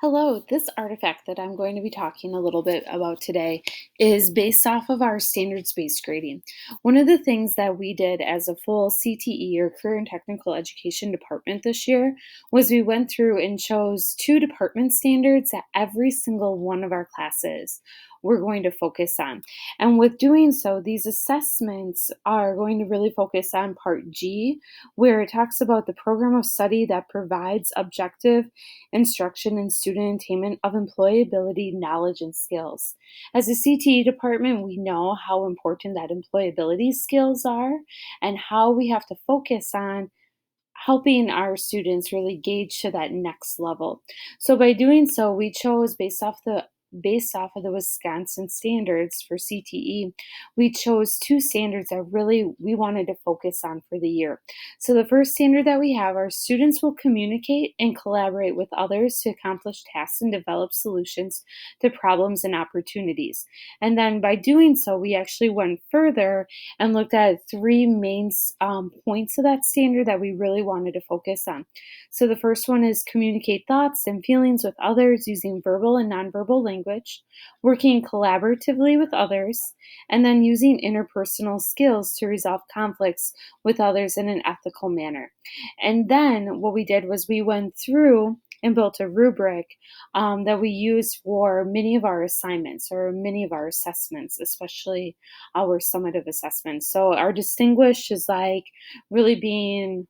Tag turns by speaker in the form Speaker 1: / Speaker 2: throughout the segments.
Speaker 1: Hello, this artifact that I'm going to be talking a little bit about today is based off of our standards-based grading. One of the things that we did as a full CTE or Career and Technical Education department this year was we went through and chose two department standards that every single one of our classes we're going to focus on. And with doing so, these assessments are going to really focus on Part G, where it talks about the program of study that provides objective instruction and student attainment of employability, knowledge, and skills. As a CTE department, we know how important that employability skills are and how we have to focus on helping our students really gauge to that next level. So by doing so, we chose based off of the Wisconsin standards for CTE, we chose two standards that really we wanted to focus on for the year. So the first standard that we have, our students will communicate and collaborate with others to accomplish tasks and develop solutions to problems and opportunities. And then by doing so, we actually went further and looked at three main points of that standard that we really wanted to focus on. So the first one is communicate thoughts and feelings with others using verbal and nonverbal language, working collaboratively with others, and then using interpersonal skills to resolve conflicts with others in an ethical manner. And then what we did was we went through and built a rubric that we use for many of our assignments or many of our assessments, especially our summative assessments. So our distinguished is like really being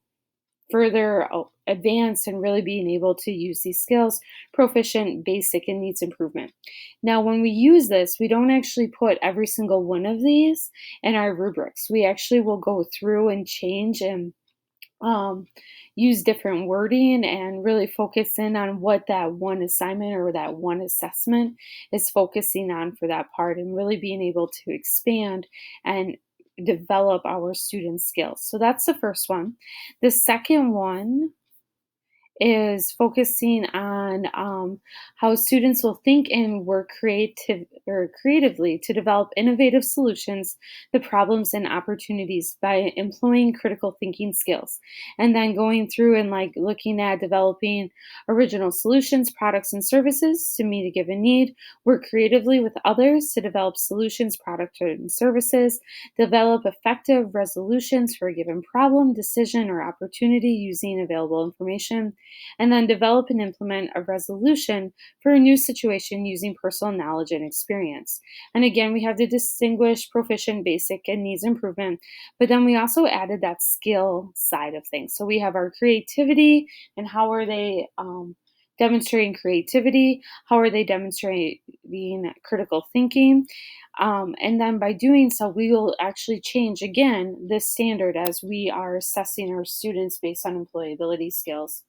Speaker 1: further advanced and really being able to use these skills, proficient, basic, and needs improvement. Now, when we use this, we don't actually put every single one of these in our rubrics. We actually will go through and change and um, use different wording and really focus in on what that one assignment or that one assessment is focusing on for that part and really being able to expand and develop our student skills. So that's the first one. The second one is focusing on how students will think and work creatively to develop innovative solutions to problems and opportunities by employing critical thinking skills, and then going through and like looking at developing original solutions, products, and services to meet a given need, work creatively with others to develop solutions, products, and services, develop effective resolutions for a given problem, decision, or opportunity using available information, and then develop and implement a resolution for a new situation using personal knowledge and experience. And again, we have the distinguished, proficient, basic, and needs improvement, but then we also added that skill side of things. So we have our creativity and how are they demonstrating creativity, how are they demonstrating critical thinking, and then by doing so, we will actually change again this standard as we are assessing our students based on employability skills.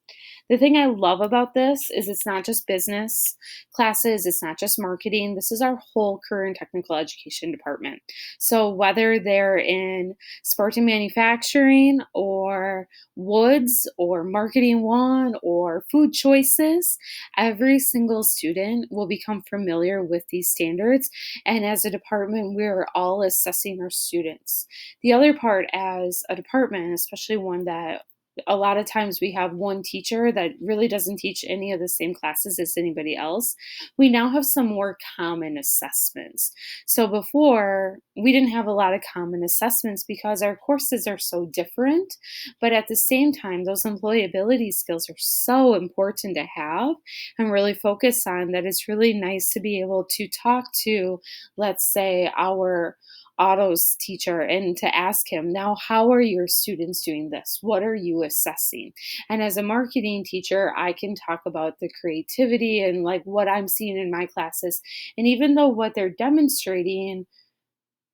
Speaker 1: The thing I love about this is it's not just business classes, it's not just marketing. This is our whole career and technical education department. So whether they're in Spartan manufacturing or woods or marketing one or food choices, every single student will become familiar with these standards. And as a department, we're all assessing our students. The other part as a department, especially one that a lot of times we have one teacher that really doesn't teach any of the same classes as anybody else. We now have some more common assessments. So before, we didn't have a lot of common assessments because our courses are so different. But at the same time, those employability skills are so important to have and really focus on that it's really nice to be able to talk to, let's say, our autos teacher and to ask him, now, how are your students doing this? What are you assessing? And as a marketing teacher, I can talk about the creativity and like what I'm seeing in my classes. And even though what they're demonstrating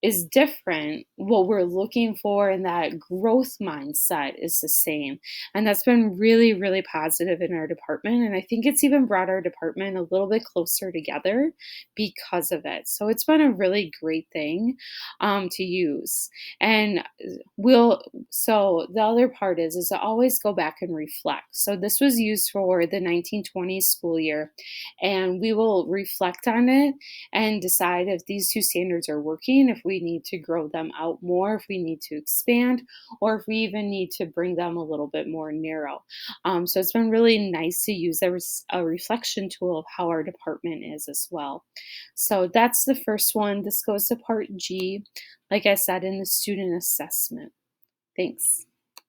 Speaker 1: is different, what we're looking for in that growth mindset is the same. And that's been really, really positive in our department. And I think it's even brought our department a little bit closer together because of it. So it's been a really great thing to use. And so the other part is to always go back and reflect. So this was used for the 1920 school year, and we will reflect on it and decide if these two standards are working, if we need to grow them out more, if we need to expand, or if we even need to bring them a little bit more narrow. So it's been really nice to use a reflection tool of how our department is as well. So that's the first one. This goes to part G, like I said, in the student assessment. Thanks.